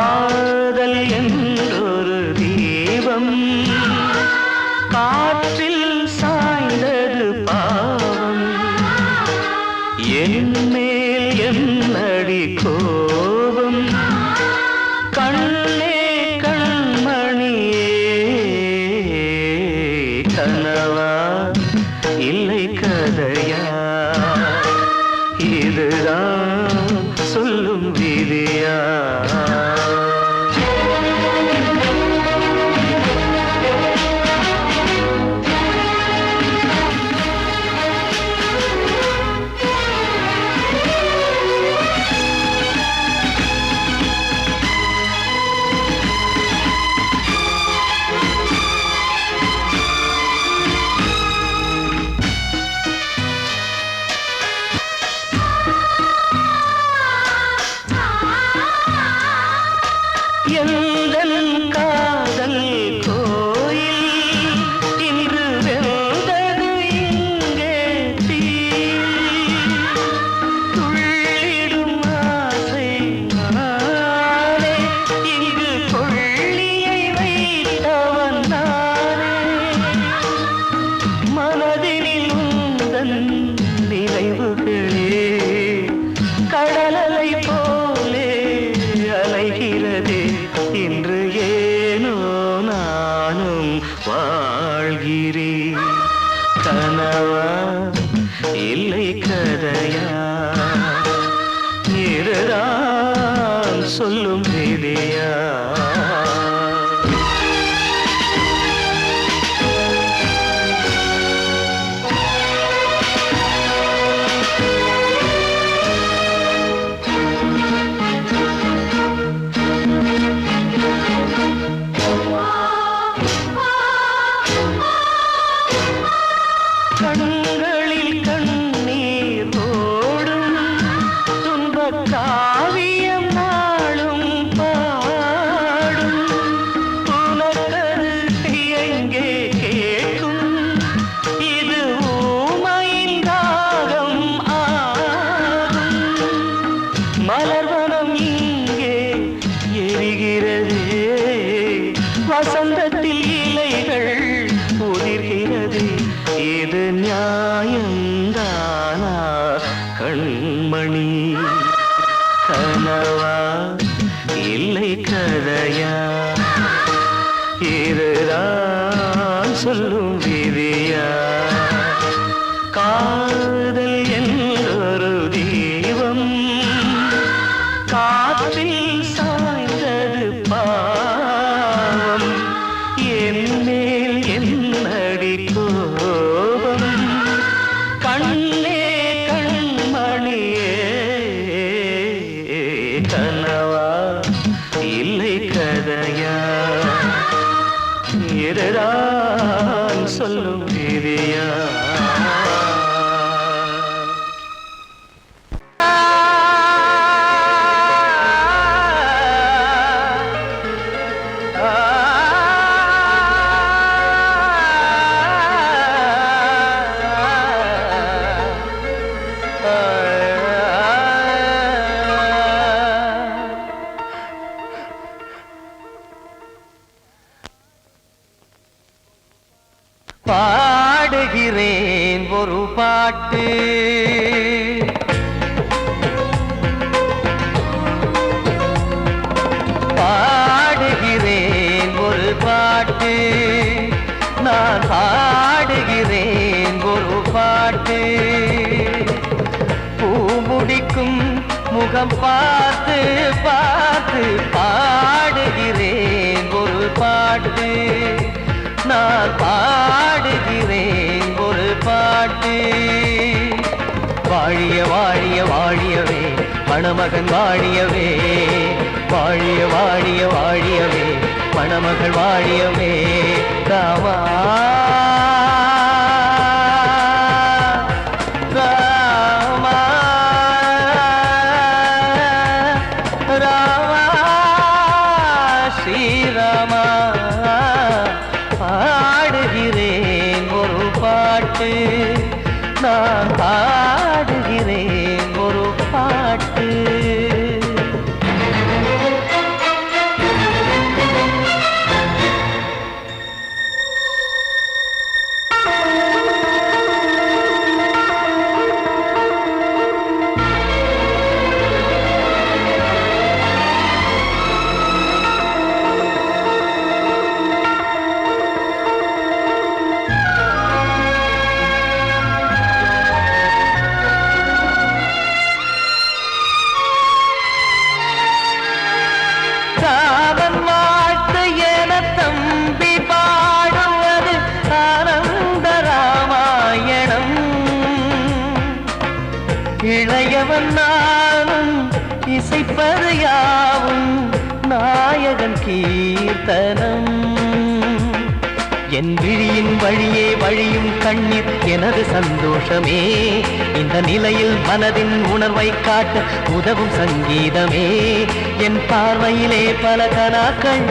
காதல் என்றொரு தீபம் காற்றில் சாய்ந்தது பாவம் என் மேல் என்னடி கோபம் கண்ணே கண்மணியே கனவா இல்லை கதையா இதுதான் சொல்லும் விதியா எந்தன் காதல் கோயில் இன்று வெந்தது இங்கே தீ துள்ளிடும் ஆசை நானே இங்கு கொள்ளியை வைத்தவன் நானே மனதினில் உந்தன் நினைவுகளே கடலலை போலே அலைகிறதே இன்று ஏனோ நானும் வாழ்கிறேன் கனவா இல்லை கதையா இதுதான் சொல்லும் விதியா கண்களில் கண்ணீர் ஓடும் துன்பக் காவியம் நாளும் பாடும் உனக்கது எங்கே கேட்கும் இது ஊமையின் ராகம் ஆகும் மலர்வனம் இங்கே எரிகிறதே வசந்தத்தில் இலைகள் உதிர்கிறது இது நியாயந்தானா கண்மணி கனவா இல்லை கதையா இதுதான் சொல்லும் விதியா காதல் என்றொரு தீபம் காற்றில் சாய்ந்தது பாவம் என் மேல் என்னடி கோபம் கண்ணே கண்மணியே கனவா இல்லை கதையா இதுதான் சொல்லும் விதியா பாடுகிறேன் ஒரு பாட்டு பாடுகிறேன் ஒரு பாட்டு நான் பாடுகிறேன் ஒரு பாட்டு பூ முடிக்கும் முகம் பார்த்து பார்த்து பாடுகிறேன் ஒரு பாட்டு நான் பாடுகிறேன் ஒரு பாட்டு வாழிய வாழிய வாழியவே மணமகன் வாழியவே வாழிய வாழிய வாழியவே மணமகள் வாழியவே ராமா ராமா ராமா ஸ்ரீராமா பாடுகிறேன் ஒரு பாட்டு நான் பாடுகிறேன் ஒரு பாட்டு கேட்பது யாவும் நாயகன் கீர்த்தனம். என் விழியின் வழியே வழியும் கண்ணீர் எனது சந்தோஷமே. இந்த நிலையில் மனதின் உணர்வை காட்ட உதவும் சங்கீதமே. என் பார்வையிலே பல கனாக்கள்,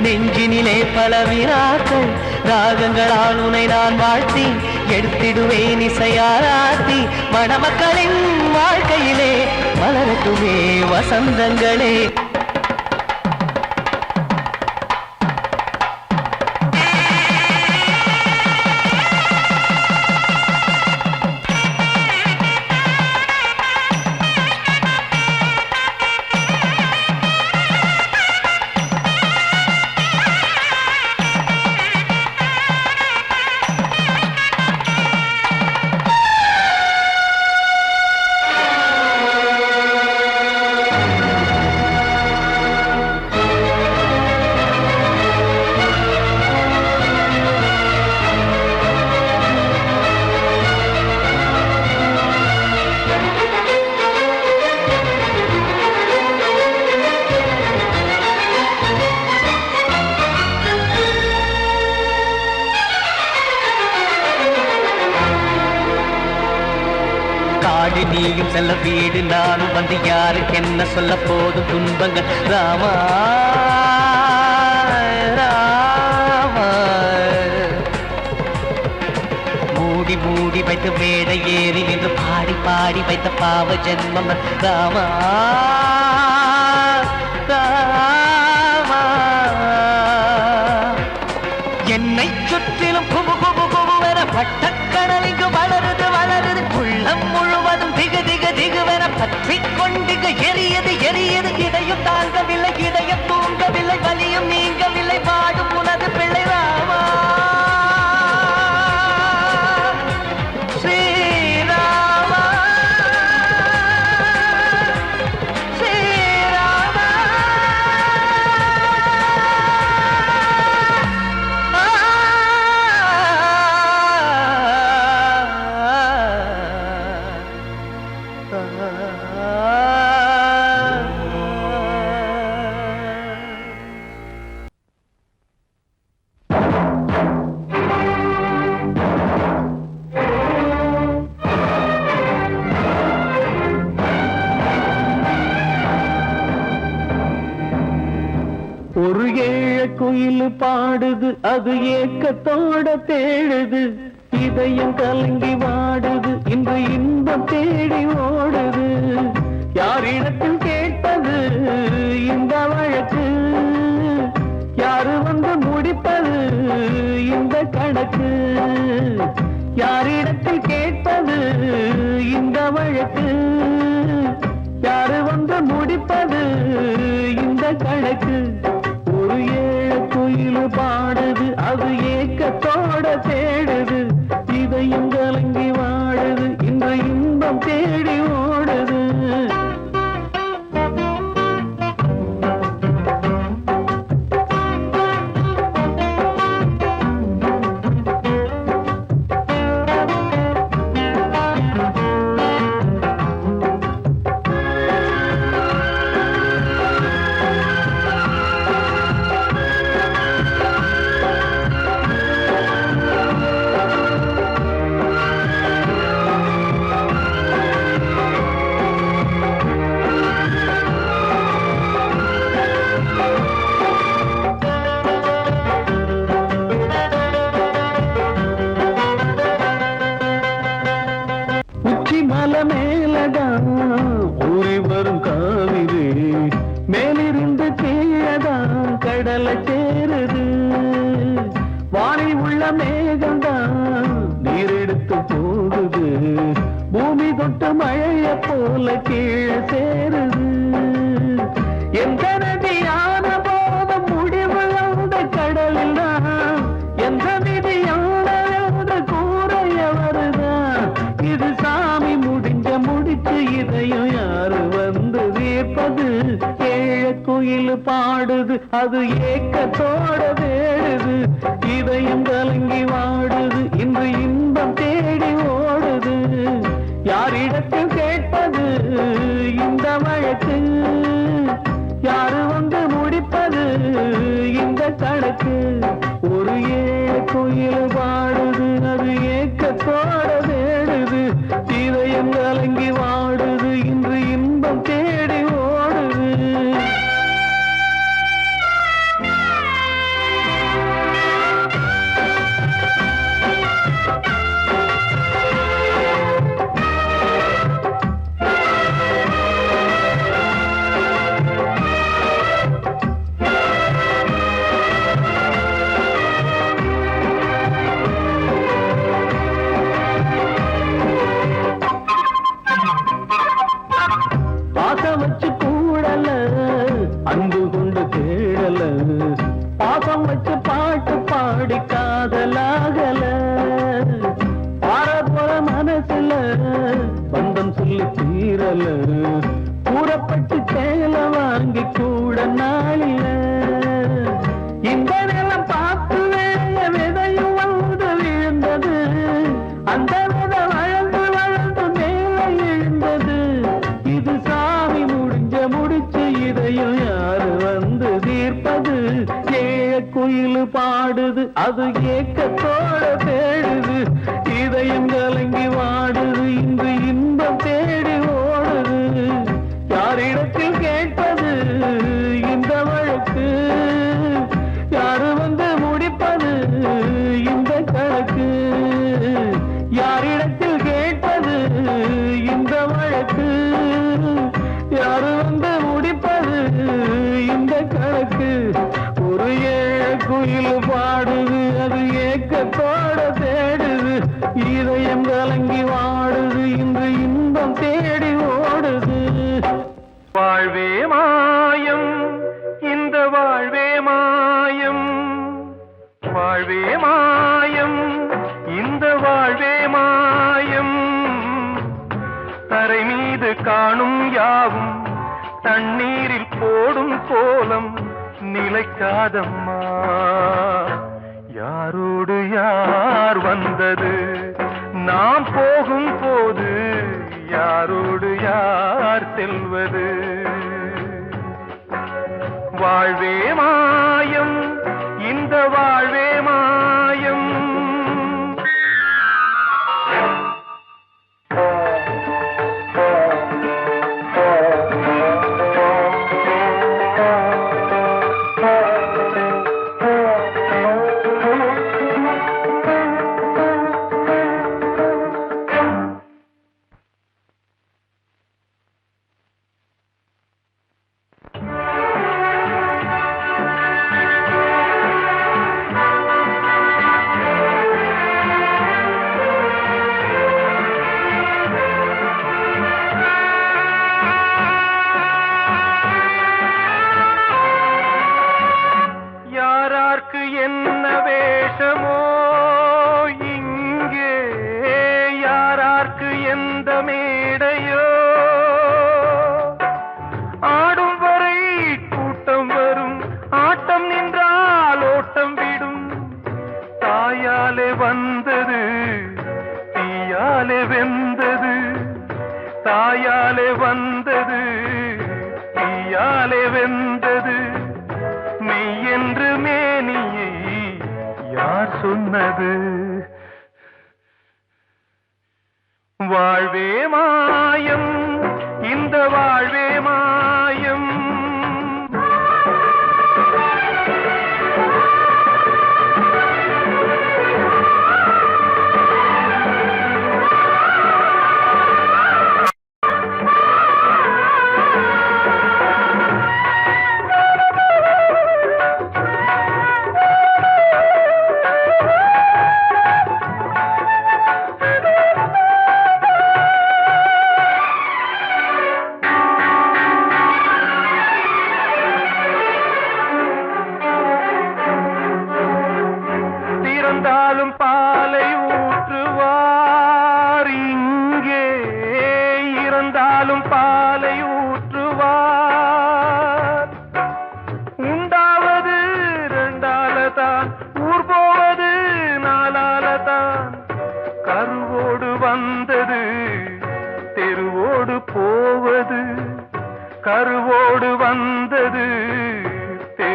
நெஞ்சினிலே பல வினாக்கள். ராகங்களால் உனை நான் வாழ்த்தி எடுத்திடுவேன் இசையாராத்தி. மணமக்களின் வாழ்க்கையிலே மலரட்டுமே வசந்தங்களே. காடு நீயும் செல்ல வீடு நானும் வந்து யாருக்கு என்ன சொல்ல போதும் துன்பங்கள். ராமா ராமா மூடி மூடி வைத்த மேடை ஏறி நின்று பாடி பாடி வைத்த பாவ ஜென்மம். ராமா ராமா என்னை சுற்றிலும் குபு குபு குபுவென பட்டக்கடல் இங்கு வளருது வளருது. உள்ளம் முழுவதும் திகு திகு திகுவென பற்றி கொண்டிகு எரியது எரியது. இதையும் தாங்கவில்லை இதயம் தூங்கவில்லை வலியும் நீங்கவில்லை பாடும் உனது பிள்ளை. ராமா ஸ்ரீராமா ஸ்ரீராமா. ஒரு ஏழ குயில் பாடுது அது ஏக்கத்தோட தேடுது. இதயம் கலங்கி வாடுது இன்று இன்பம் தேடி ஓடுது. யாரிடத்தில் கேட்பது இந்த வழக்கு? யாரு வந்து முடிப்பது இந்த கணக்கு? யாரிடத்தில் கேட்பது இந்த வழக்கு? யாரு வந்து முடிப்பது இந்த கணக்கு? ஒரு ஏழ குயில் பாடுது அது ஏக்கத்தோட தேடுது. இதயம் கலங்கி வாடுது இன்று இன்பம் தேடி ஓடுது. மலை மேலதான் ஊறி வரும் காவிரி மேலிருந்து கீழதான் கடலை சேருது. வானில் உள்ள மேகம்தான் நீர் எடுத்து போகுது. பூமி தொட்டு மழைய போல கீழே சேருது. எந்த நதியான போதும் முடிவு அந்த கடலில் தான். எந்த விதியான கூறைய வருதான். இது சாமி முடிஞ்ச முடிச்சு இதையும் யாரு வந்து தீர்ப்பது? ஏழ குயில் பாடுது அது ஏக்கத்தோட தேடுது. இதயம் கலங்கி வாடுது இன்று இன்பம் தேடி ஓடுது. யாரிடத்தில் கேட்பது இந்த வழக்கு? யாரு வந்து முடிப்பது இந்த கணக்கு? ஒரு ஏக்குயில் பாடுது, அது ஏக்கத்தோட தேடுது. இதயம் கலங்கி வாடுது, இன்று இன்பம் தேடி ஓடுது. பாசம் வச்சு கூடல, அன்பு கொண்டு தேடல. பாசம் வச்சு பாட்டு பாடி காதலாகல. பாரபோல மனசுல பந்தம் சொல்லி தீரல. கூறப்பட்டு சேல வாங்கி கூட நாளில. இந்த நிலம் பார்த்து வேலைய விதையும் வந்து விழுந்தது. அந்த விதை வளர்ந்து வளர்ந்து மேலே எழுந்தது. இது சாமி முடிச்சு இதையும் யாரு வந்து தீர்ப்பது? குயில் பாடுது, அது ஏக்கத்தோட தேடுது. இதயம் கலங்கி வாடுது, இன்று இன்பம் தேடி ஓடுது. யாரிடத்தில் கேட்பது இந்த வழக்கு? யாரு வந்து முடிப்பது இந்த கணக்கு? யாரிடத்தில் கேட்பது இந்த வழக்கு? யாரு வந்து முடிப்பது இந்த கணக்கு? ஒரு குயில் பாடுது, அது ஏக்கத்தோட தேடுது. இதயம் கலங்கி வாடுது, இன்று இன்பம் தேடி ஓடுது. வாழ்வே மாயம், இந்த வாழ்வே மாயம். வாழ்வே மாயம், இந்த வாழ்வே மாயம். தரை மீது காணும் யாவும் தண்ணீரில் போடும் கோலம் நிலைக்காதம்மா. யாரோடு யார் வந்தது நாம் போகும் போது? யாரோடு யார் செல்வது? வாழ்வே மாயம், இந்த வாழ்வே மாயம். என்ன வேஷமோ இங்கே, யாரார்க்கு எந்த மேடையோ? ஆடும் வரை கூட்டம் வரும், ஆட்டம் நின்றால் ஓட்டம் விடும். தாயாலே வந்தது, தீயாலே வெந்தது. தாயாலே வந்தது, தீயாலே வெந்தது. மெய் என்று மேனியை யார் சொன்னது? வாழ்வே மாயம், இந்த வாழ்வே மாயம்.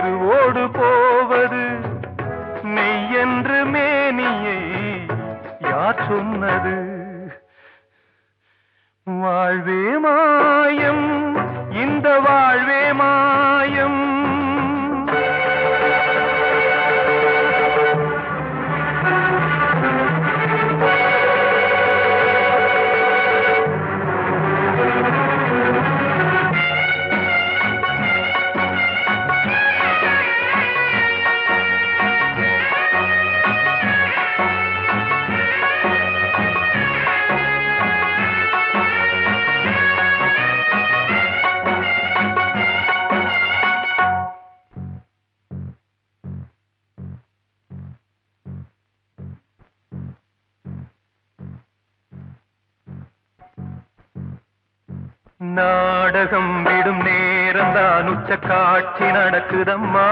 திருவோடு போவது மெய்யென்று மேனியை யார் சொன்னது? வாழ்வே மாயம், இந்த வாழ்வே மாயம். நாடகம் விடும் நேரம் தான் உச்ச காட்சி நடக்குதம்மா.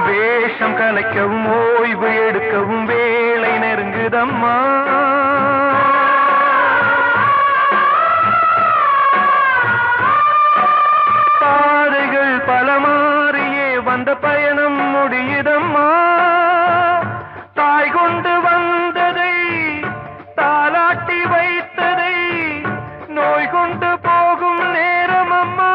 வேஷம் கலைக்கவும் ஓய்வு எடுக்கவும் வேளை நெருங்குதம்மா. பாதைகள் பல மாறியே வந்த பயணம் முடியுதம்மா. தாய் கொண்டு வந்ததை தாலாட்டி வைத்ததை நோய் கொண்டு போகும் நேரம் அம்மா.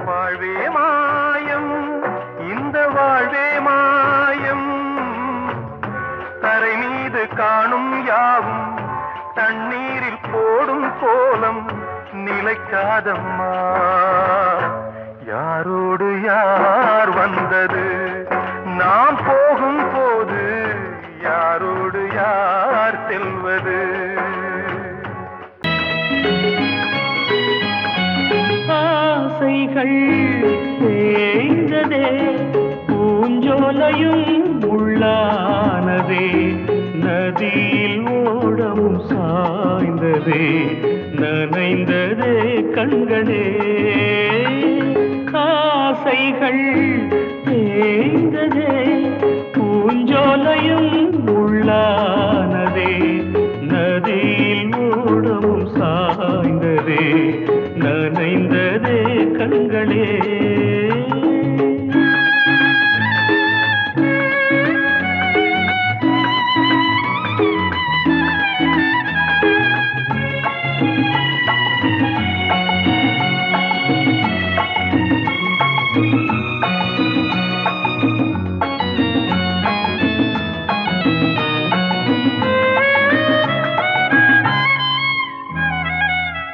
வாழ்வே மாயம், இந்த வாழ்வே மாயம். தரை மீது காணும் யாவும் தண்ணீரில் போடும் கோலம் நிலைக்காதம்மா. யாரோடு யார் வந்தது நாம் போகும் போது, யாரோடு யார் செல்வது? ஆசைகள் தேய்ந்ததே, பூஞ்சோலையும் உள்ளானதே, நதியில் ஓடமும் சாய்ந்ததே, நனைந்ததே கண்களே. ஆசைகள் தேய்ந்ததே, பூஞ்சோலையும் உள்ளானதே, நதியில் ஓடமும் சாய்ந்ததே, நனைந்ததே கண்களே.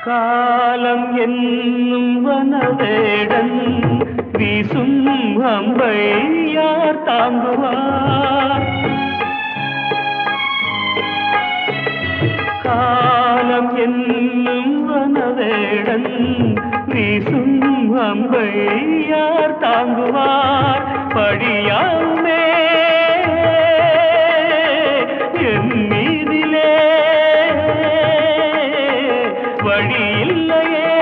காலம் என்னும் வனவேடன் வீசும் அம்பை யார் தாங்குவார்? காலம் என்னும் வனவேடன் வீசும் அம்பை யார் தாங்குவார்? படியாமே என் மீதிலே வழி இல்லையே,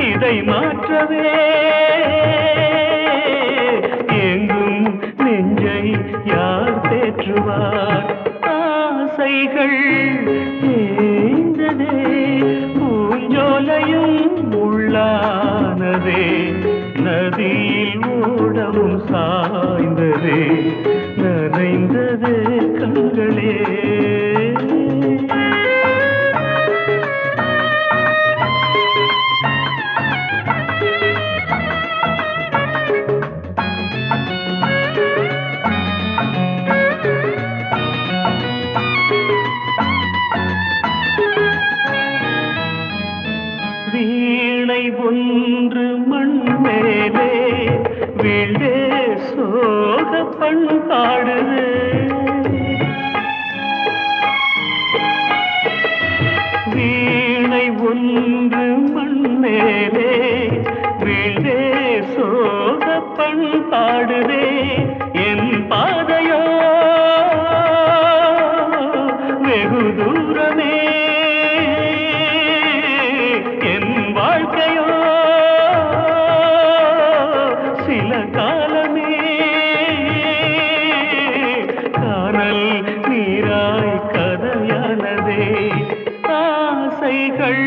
இதை மாற்றவே எங்கும் நெஞ்சை தேற்றுவார். ஆசைகள் தேய்ந்ததே, பூஞ்சோலையும் உள்ளானதே, நதியில் ஓடமும் சாய்ந்ததே, நனைந்ததே கண்களே. வீணை ஒன்று மண் மேலே வீழே சோக பண்பாடுது. வீணை ஒன்று மண் மேலே வீழே சோக பண்பாடுதே. என் பாதையோ வெகு தூரமே, வாழ்க்கையோ சில காலமே. காணல் நீராய் கதையானதே, ஆசைகள்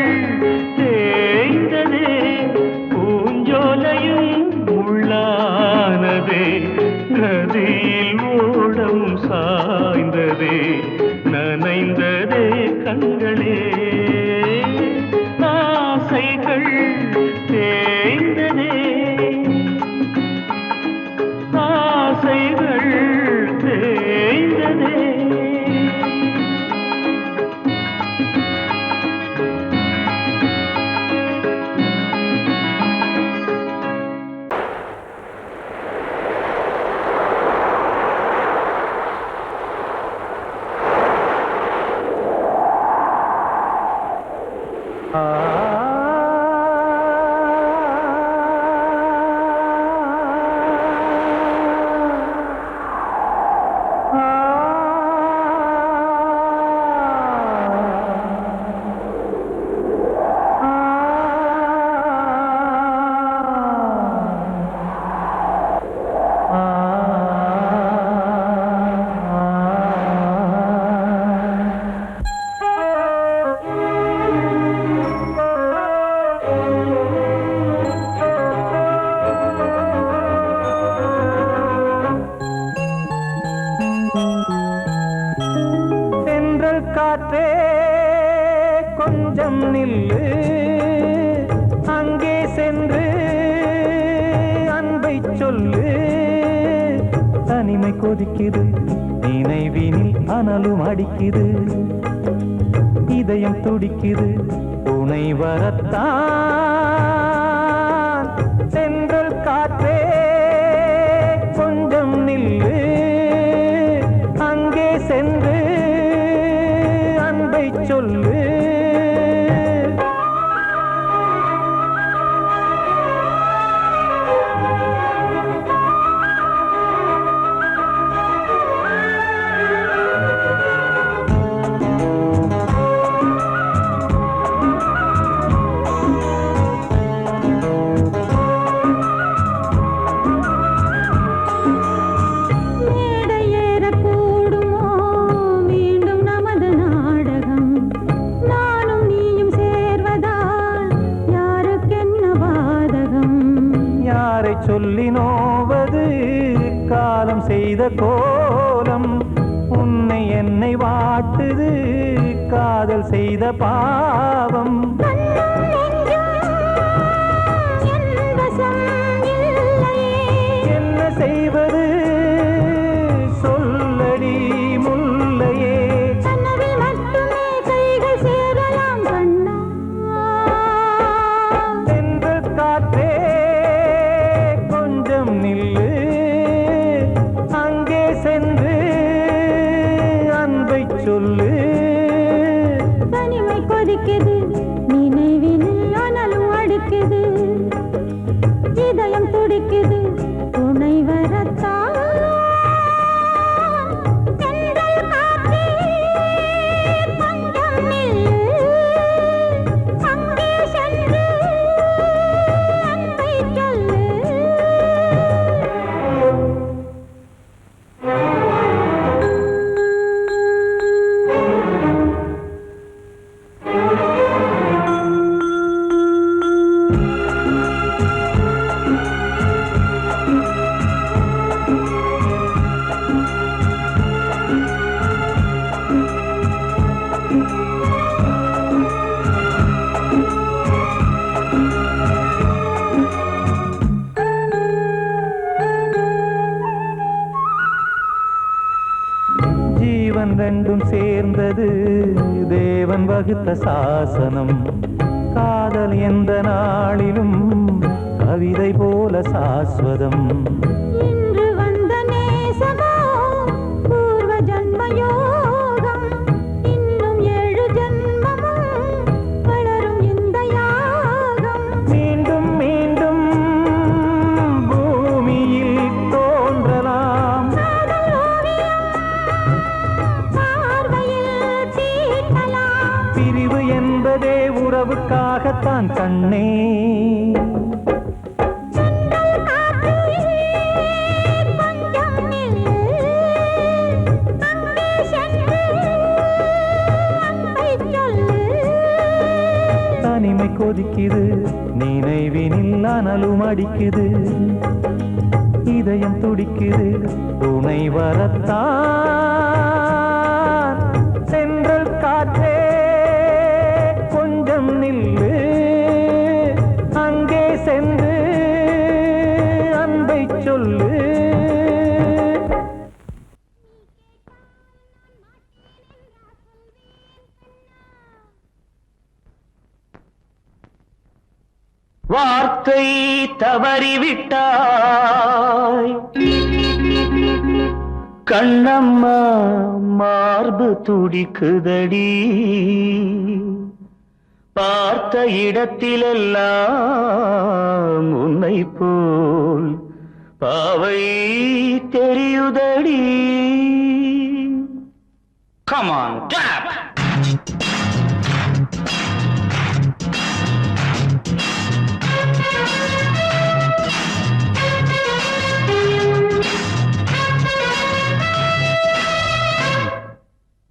தேய்ந்ததே, பூஞ்சோலையும் உள்ளானதே, நதியில் ஓடம் சாய்ந்ததே, நனைந்ததே கண்களே. ஆசைகள் தேய்ந்ததே, ஆசைகள் தேய்ந்ததே. காற்றே கொஞ்சம் நில்லு, அங்கே சென்று அன்பை சொல்லு. தனிமை கொதிக்குது, நினைவினில் அனலும் அடிக்குது, இதயம் துடிக்குது துணை வரத்தான். சென்றல் காற்றே கொஞ்சம் நில்லு, அங்கே சென்று அன்பை சொல்லு. சொல்லி நோவது காலம் செய்த கோலம், உன்னை என்னை வாட்டுது காதல் செய்த பாவம். என்ன செய்வது சொல்லடி முல்லையே, சென்று காற்றே நில்லு, அங்கே சென்று அன்பை சொல்லு. தனிமை கொதிக்குது, நினைவினில் அனலும் அடிக்குது, இதயம் துடிக்குது துணை வரத்தான். சென்றல் காற்றே கொஞ்சம் நில்லு, அங்கே சென்று அன்பை சொல்லு. ஜீவன் ரெண்டும் சேர்ந்தது தேவன் வகுத்த சாசனம். காதல் எந்த நாளிலும் கவிதை போல சாஸ்வதம். இன்று வந்த நேசமோ பூர்வ ஜன்ம யோகம். இன்னும் 7 ஜன்மமும் வளரும் இந்த யாகம். மீண்டும் மீண்டும் பூமியில் தோன்றலாம். காதல் ஓவியம் பார்வையில் தீட்டலாம். பிரிவு என்பதே உறவுக்காகத்தான் கண்ணே. சென்றல் காற்றே கொஞ்சம் நில்லு. அங்கே சென்று அன்பை சொல்லு. தனிமை கொதிக்குது நினைவினில் அனலும் அடிக்குது. இதயம் துடிக்குது துணை வரத்தான். சென்றல் காற்றே கொஞ்சம் நில்லு. அங்கே சென்று அன்பை சொல்லு. வார்த்தை தவறிவிட்டாய் கண்ணம்மா, மார்பு துடிக்குதடி. பார்த்த இடத்திலெல்லாம் உன்னை போல் பாவை தெரியுதடி. Come on, clap!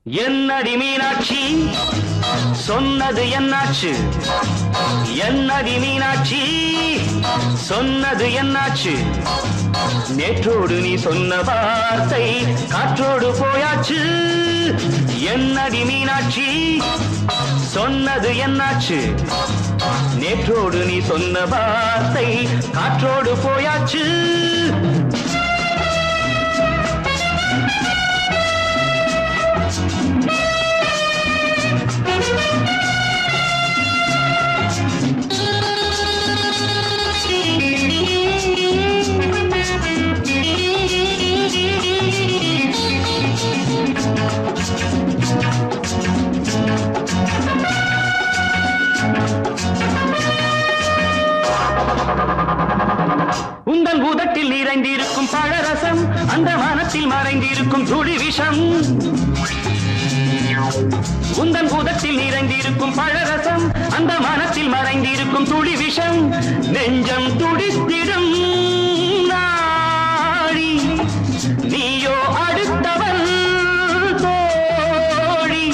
என்னடி மீனாட்சி சொன்னது என்னாச்சு? என்னடி மீனாட்சி சொன்னது என்னாச்சு? நேற்றோடு நீ சொன்ன வார்த்தை காற்றோடு போயாச்சு. என்னடி மீனாட்சி சொன்னது என்னாச்சு? நேற்றோடு நீ சொன்ன வார்த்தை காற்றோடு போயாச்சு. உந்தன் உதட்டில் நிறைந்திருக்கும் பழரசம், அந்த மனத்தில் மறைந்திருக்கும் துளி விஷம். உந்தன் உதட்டில் நிறைந்திருக்கும் பழரசம், அந்த மனத்தில் மறைந்திருக்கும் துளி விஷம். நெஞ்சம் துடித்திடும் நாடி, நீயோ அடுத்தவன் தோழி.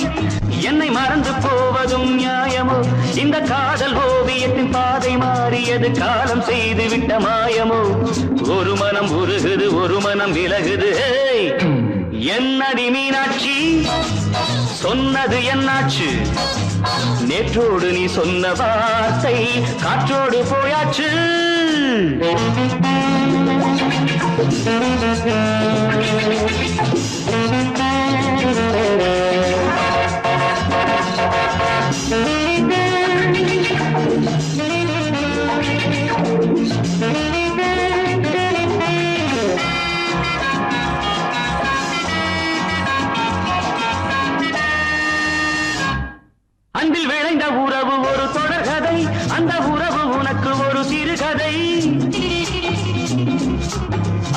என்னை மறந்து போவதும் நியாயமோ? இந்த காதல் ஓவியத்தின் பாதை மாறியது காலம் செய்து விட்ட மாயமோ? ஒரு மனம் உருகுது, ஒரு மனம் விலகுது. என்னடி மீனாட்சி சொன்னது என்னாச்சு? நேற்றோடு நீ சொன்ன வார்த்தை காற்றோடு போயாச்சு. அன்பில் விளைந்த உறவு ஒரு தொடர்கதை, அந்த உறவு உனக்கு ஒரு சிறுகதை.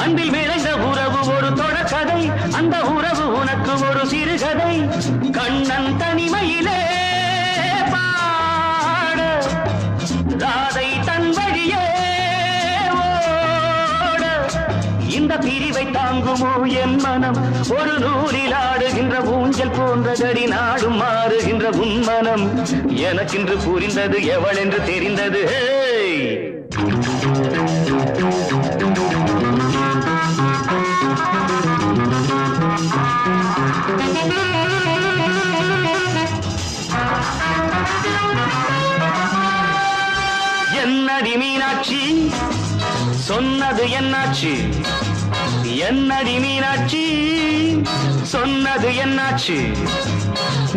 அன்பில் விளைந்த உறவு ஒரு தொடர்கதை, அந்த உறவு உனக்கு ஒரு சிறுகதை. கண்ணன் தனிமையிலே பாட, ராதை தன் வழியே ஓட. இந்த பிரிவை தாங்குமோ என் மனம்? ஒரு நூலில் ஆடுகின்ற ஊஞ்சல் போன்றதடி நாடும் மாறுகின்ற உன்மனம். எனக்கென்று புரிந்தது எவள் என்று தெரிந்தது. என்னடி மீனாட்சி சொன்னது என்னாச்சு? என்னடி மீனாட்சி சொன்னது என்னாச்சு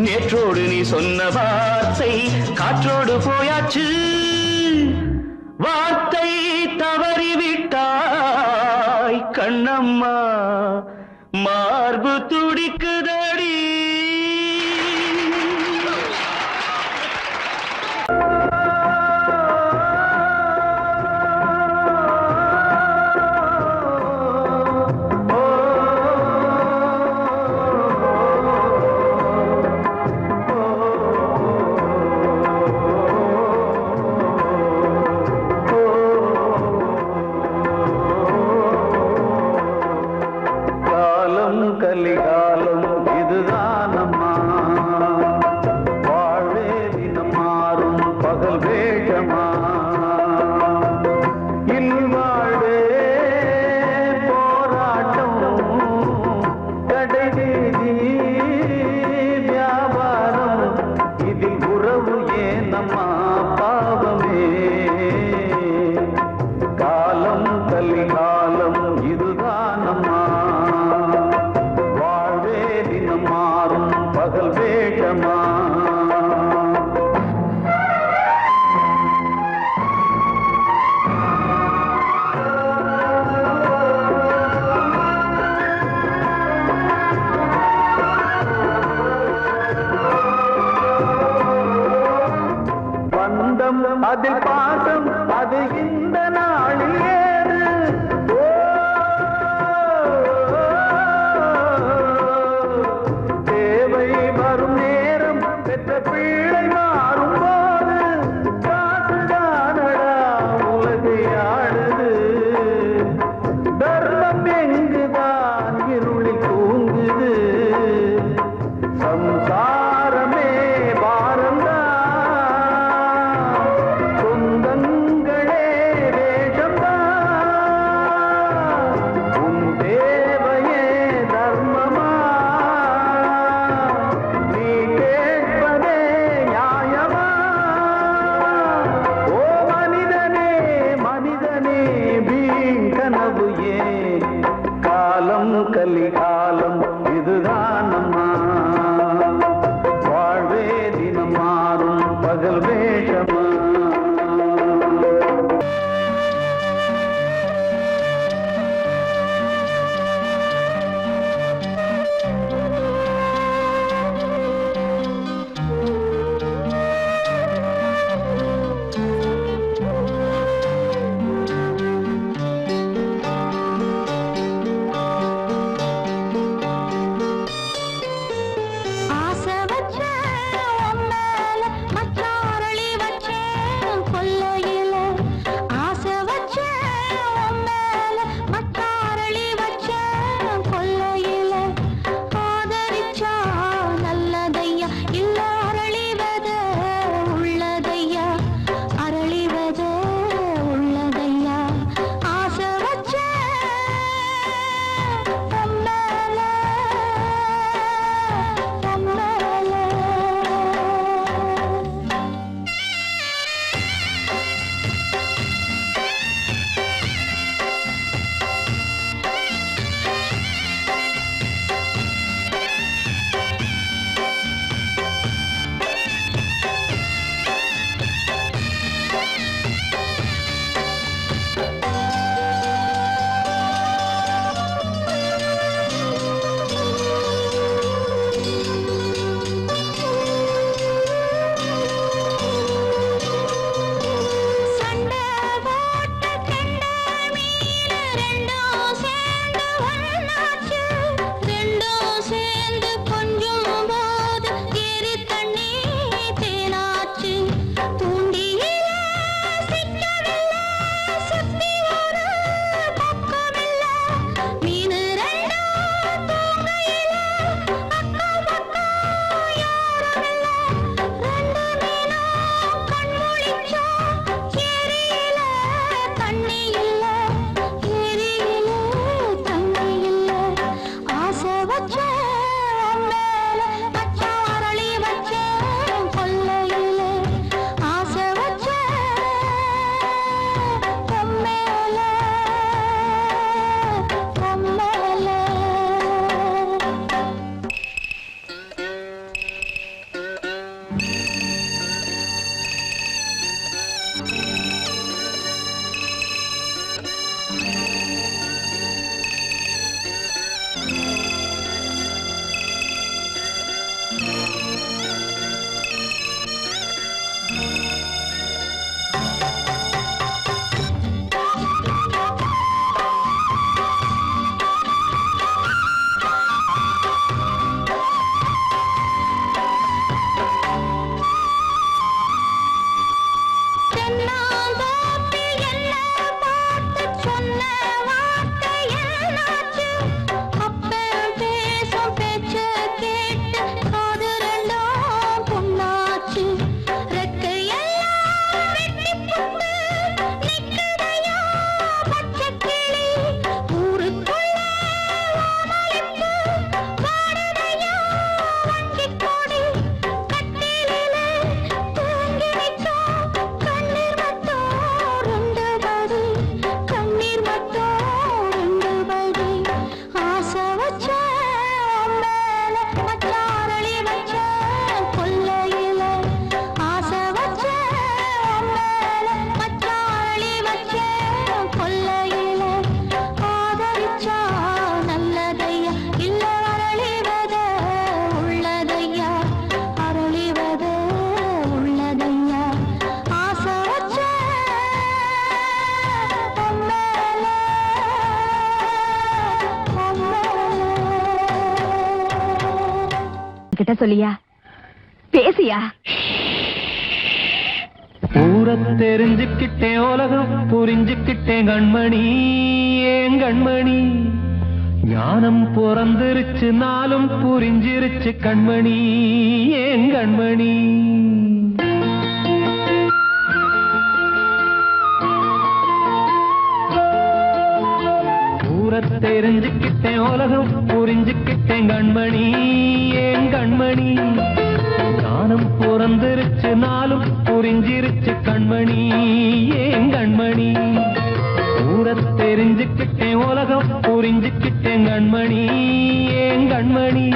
நேற்றோடு நீ சொன்ன வார்த்தை காற்றோடு போயாச்சு வார்த்தை தவறிவிட்டாய் கண்ணம்மா மார்பு துடிக்குதடி கலிகாலம் இதுதானம்மா வாழ்வே தினம் மாறும் பகல் வேகமா இல்வாழ்வே போராட்டம் கடைவீதி வியாபாரம் இதில் உறவு ஏனம்மா பாவமே காலம் கலிகாலம் இதுதானம்மா மாறும் பகல் வேகமா பந்தம் அதில் பாசம் அது இந்த நாளில் ஏறு வரும் நேரம் பெற்ற பிள்ளை மாறும் போது காசுதானடா உலகை ஆடுது தர்மம் எங்குதான் இருளில் தூங்குது சம்சாரமே பாரம்தான் சொந்தங்களே வேஷம்தான் உன் தேவையே தர்மமா கலிகாலம் இதுதானம்மா கிட்ட சொல்லியா பேசியா ஊரை தெரிஞ்சுக்கிட்டேன் உலகம் புரிஞ்சுக்கிட்டேன் கண்மணி ஏன் கண்மணி ஞானம் பிறந்திருச்சு நாளும் புரிஞ்சிருச்சு கண்மணி ஏன் கண்மணி தெரிஞ்சுக்கிட்டேன் உலகம் புரிஞ்சுக்கிட்டேன் கண்மணி ஏன் கண்மணி ஞானம் பிறந்திருச்சு நாளும் புரிஞ்சிருச்சு கண்மணி ஏன் கண்மணி ஊரை தெரிஞ்சுக்கிட்டேன் உலகம் புரிஞ்சுக்கிட்டேன் கண்மணி ஏன் கண்மணி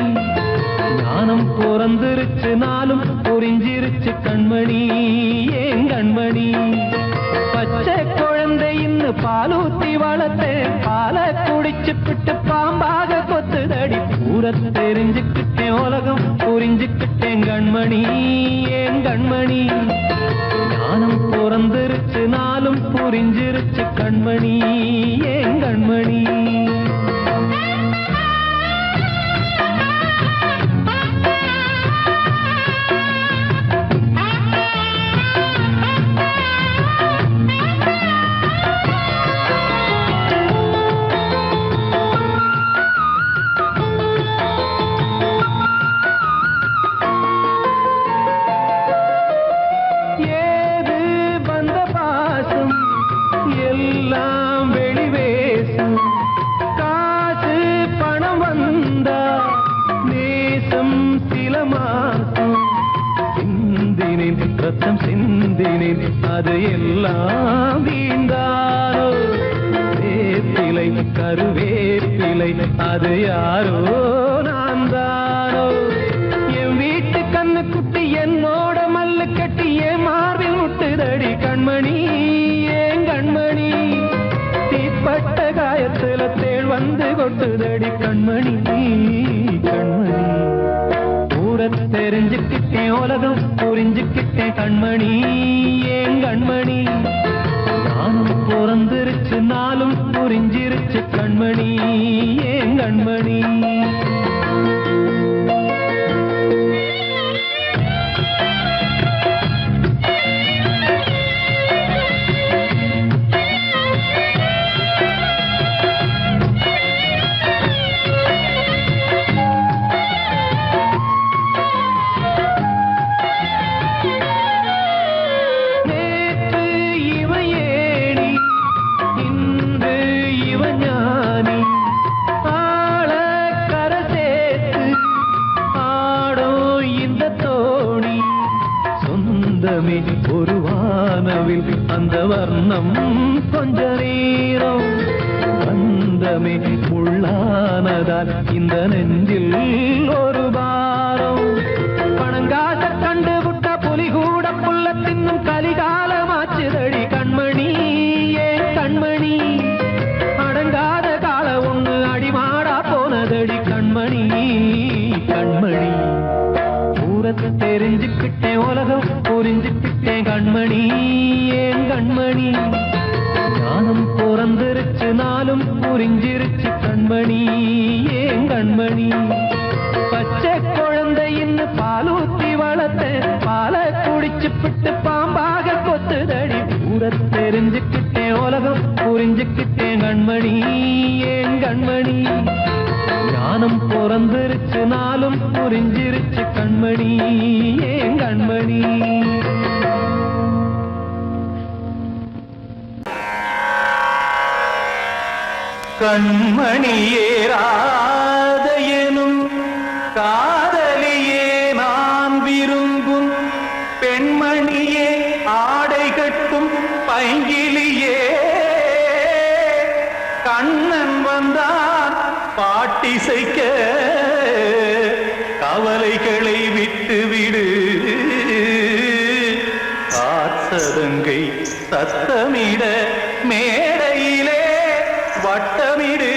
ஞானம் பிறந்திருச்சு நாளும் புரிஞ்சிருச்சு கண்மணி ஏன் கண்மணி பச்சை குழந்தை இன்னும் பாலூத்தி வளர்த்தேன் பாலை குடிச்சு பிட்டு பாம்பாக கொத்துதடி ஊரை தெரிஞ்சுக்கிட்டேன் உலகம் புரிஞ்சுக்கிட்டேன் கண்மணி ஏன் கண்மணி ஞானம் பிறந்திருச்சு நாளும் புரிஞ்சிருச்சு கண்மணி ஏன் கண்மணி ரத்தம் சிந்தினேன் அது எல்லாம் வீண்டாரோ வேப்பிலை கருவேப்பிலை அது யாரோ நான் தானோ என் வீட்டு கண்ணு குட்டி என்னோட மல்லு கட்டி என் மார்பில் முட்டுதடி கண்மணி ஏன் கண்மணி தீப்பட்ட காயத்துல தேள் வந்து கொட்டுதடி கண்மணி கண்மணி தெரிஞ்சுக்கிட்டேன் உலகம் புரிஞ்சுக்கிட்டேன் கண்மணி ஏன் கண்மணி நானும் பிறந்திருச்சு நாளும் புரிஞ்சிருச்சு கண்மணி ஏன் கண்மணி ஒரு வானவில் அந்த வர்ணம் கொஞ்ச நேரம் வந்தமே உள்ளானதால் இந்த நெஞ்சில் ஒரு பாரம் பணங்காச கண்டு விட்ட புலி கூட புல்ல தின்னும் கலிகாலமாச்சுதடி கண்மணி ஏன் கண்மணி அடங்காத கால ஒண்ணு அடிமாடா போனதடி கண்மணி கண்மணி ஊரத்தை தெரிஞ்சுக்கிட்டேன் உலகம் புரிஞ்சுக்கிட்டேன் கண்மணி ஏன் கண்மணி ஞானம் பிறந்திருச்சு நாளும் புரிஞ்சிருச்சு கண்மணி ஏன் கண்மணி பச்சை குழந்தை இன்னும் பாலூத்தி வளர்த்தேன் பாலை குடிச்சு பிட்டு பாம்பாக கொத்துதடி ஊரை தெரிஞ்சுக்கிட்டேன் உலகம் புரிஞ்சுக்கிட்டேன் கண்மணி ஏன் கண்மணி ஞானம் பிறந்திருச்சு நாளும் புரிஞ்சிருச்சு கண்மணி ஏன் கண்மணி கண்மணியே ராத எனும் காதலியே நான் விரும்பும் பெண்மணியே ஆடை கட்டும் பைங்கிலியே கண்ணன் வந்தான் பாட்டிசைக்க கவலைகளை விட்டுவிடு காத்ததங்கை சத்தமிட மேடையிலே வட்டமிடு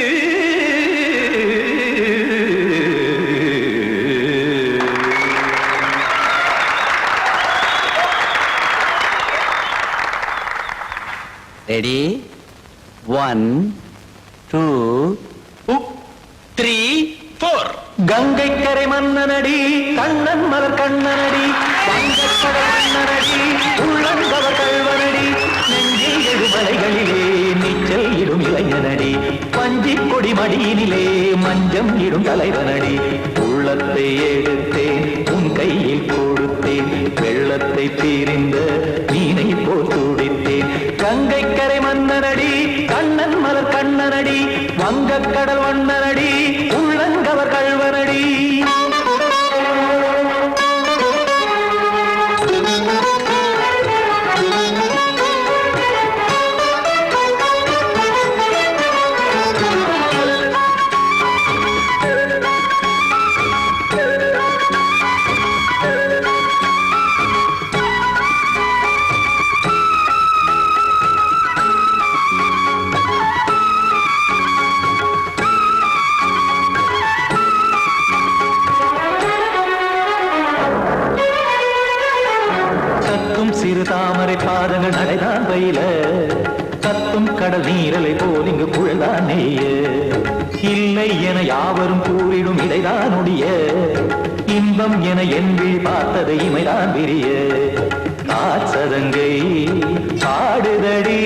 ரெடி 1 2 3 4 கங்கை கங்கை மன்னனடி கண்ணன் மலர் கண்ணனடி வங்கக்கடல் மன்னனடி உள்ளங்கவர் கள்வனடி நெஞ்சில் எழுமலைகளிலே நீச்சல் இடும் இளைஞனடி பஞ்சி கொடி மடியினிலே மஞ்சம் இடும் தலைவனடி உள்ளத்தை எடுத்தேன் உன் கையில் கொடுத்தேன் வெள்ளத்தை பிரிந்த மீனை போல் துடித்தேன் கங்கை கரை மன்னனடி கண்ணன் மலர் கண்ணனடி வங்கக்கடல் வண்ணனடி உள்ளங்கவர் கள்வனடி சிறு தாமரை பாதங்கள் நடைதான் பயில கத்தும் கடல் நீரலை போல் இங்கு புழல்தான் நெய்ய இல்லை என யாவரும் கூறிடும் இடைதான் ஒடிய இன்பம் என என் விழி பார்த்தது இமைதான் விரிய காற்சதங்கை பாடுதடி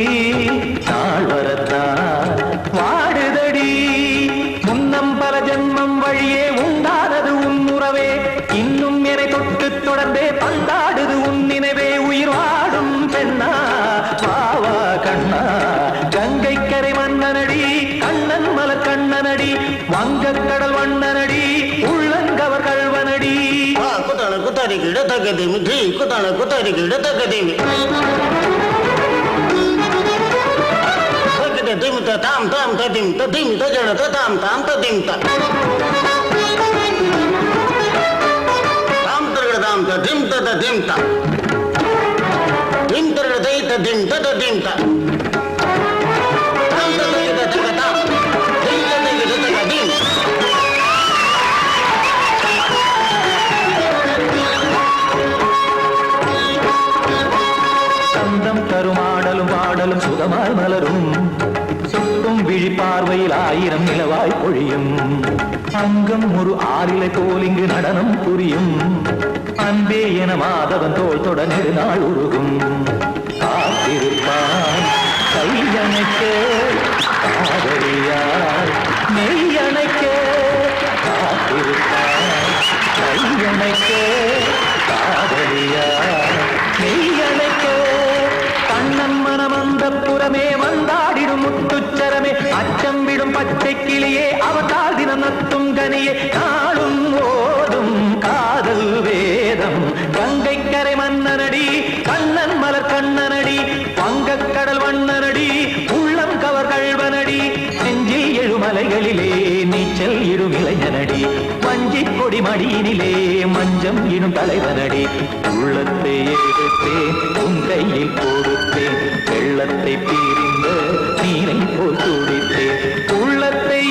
நாள் வரத்தான் வாடுதடி முன்னம் பல ஜென்மம் வழியே உண்டானது உன் உறவே இன்னும் என்னை தொட்டு தொடர்ந்தே பந்தாடுது உன் நினைவே உயிர் வாடும் பெண்ணா வாவா கண்ணா கங்கை கரை மன்னனடி கண்ணன் மலர் கண்ணனடி வங்கக்கடல் வண்ணனடி உள்ளங்கவர் கள்வனடி குத்தான குத்தாரி கிட தக்கதேமி ஜி குத்தான குத்தாரி கிட தக்கதேமி திமித்த தாம் தாம் ததிம் ததிம் தஜட தாம் தாம் ததிம் தாம் தரகட தாம் ததிம் ததிம் தாம் திம் தரகட தை ததிம் ததிம் தாம் தாம் ததிம் ததிம் தாம் திம் ததிம் ததிம் சந்தம் தருமாடலும் பாடலும் சுகமாய் மலரும் சுட்டும் விழி பார்வையில் ஆயிரம் நிலவாய் பொழியும் அங்கம் ஒரு ஆறிலை போல் இங்கு நடனம் புரியும் அன்பே என மாதவன் தோல் தொட நெடுநாள் உருகும் காத்திருப்பான் கையணைக்க காதலியார் மெய்யணைக்க காத்திருப்பான் கையணைக்க காதலியார் மெய்யணைக்க கண்ணன் மனம் அந்த புறமே வந்தாடிடும் முத்துச்சரமே அச்சம் விடும் பச்சை கிளியே அவதால் தினம் நத்தும் கனியே நாளும் ஓடும் காதல் வேதம் கங்கை கரை மன்னனடி கண்ணன் மலர் கண்ணனடி வங்கக்கடல் வண்ணனடி உள்ளம் கவர் கள்வனடி நெஞ்சில் எழுமலைகளிலே நீச்சல் இடும் இளைஞனடி வஞ்சி கொடி மடியினிலே மஞ்சம் இடும் தலைவனடி உள்ளத்தை எடுத்தேன் உன் கையில் கொடுத்தேன் வெள்ளத்தை பிரிந்த நீரை போல் துடித்தேன் உள்ளத்தை